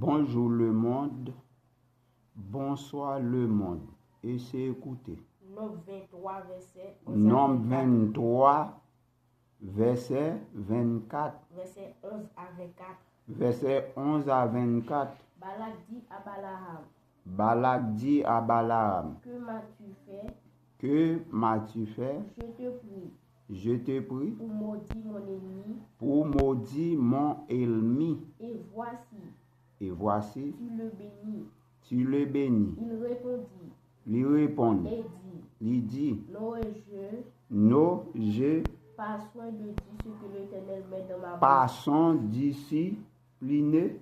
Bonjour le monde, bonsoir le monde. Et c'est écouté. Nombre 23, verset 24. Verset 11 à 24. Verset 11 à 24. Balak dit à Balaam. Balak dit à Balaam. Que m'as-tu fait? Que m'as-tu fait? Je te prie. Je te prie. Pour maudire mon ennemi. Pour maudire mon ennemi. Et voici. Et voici. Tu le bénis. Tu le bénis. Il répondit. Lui répond. Et dit. Il dit. Non, je. Par soin de dire ce que l'Éternel met dans ma bouche. Par son discipliné.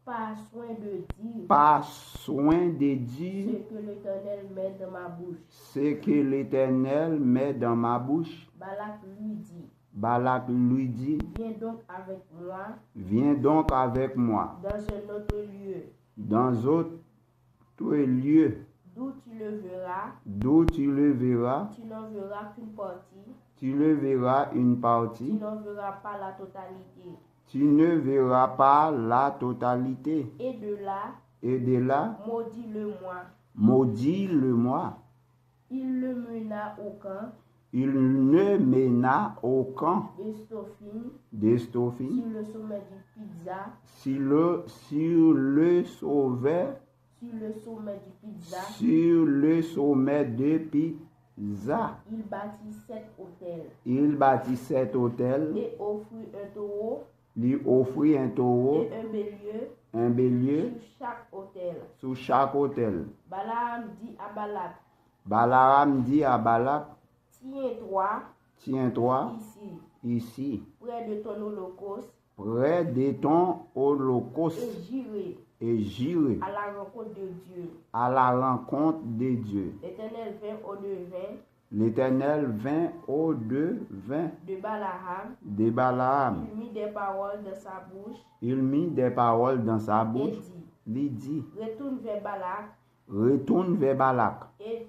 Par soin de dire. Par soin de dire. Ce que l'Éternel met dans ma bouche. Ce que l'Éternel met dans ma bouche. Balak lui dit. Balak lui dit. Viens donc avec moi. Viens donc avec moi. Dans un autre lieu. Dans autre lieu. D'où tu le verras. D'où tu le verras. Tu n'en verras qu'une partie. Tu le verras une partie. Tu n'en verras pas la totalité. Tu ne verras pas la totalité. Et de là, maudis-le-moi. Maudis-le-moi. Il le mena au camp. Il ne mena au camp de Stophine, sur le sommet du Pizza. Sur le sommet de Pizza. Il bâtit 7 hôtels. Et offrit un taureau. Lui offrit un taureau. Et un bélier. Sur chaque hôtel. Balaam dit à Balak. Tiens-toi ici, près de ton holocauste, et j'irai à la rencontre de Dieu. L'Éternel vint au devin de Balaam. Il mit des paroles dans sa bouche. Il dit, retourne vers Balak. Et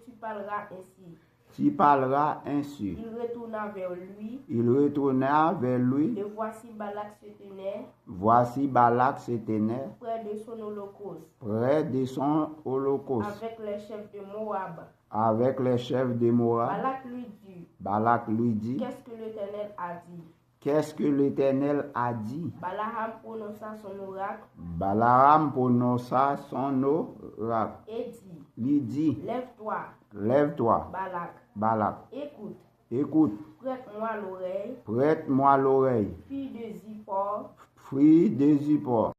tu parleras ainsi. Il retourna vers lui. Et voici Balak se tenait. Près de son holocauste. Avec les chefs de Moab. Balak lui dit. Qu'est-ce que l'Éternel a dit? Balaam prononça son oracle. Et lui dit. Lève-toi. Balak. Écoute. Prête-moi l'oreille. Fille de Zippor.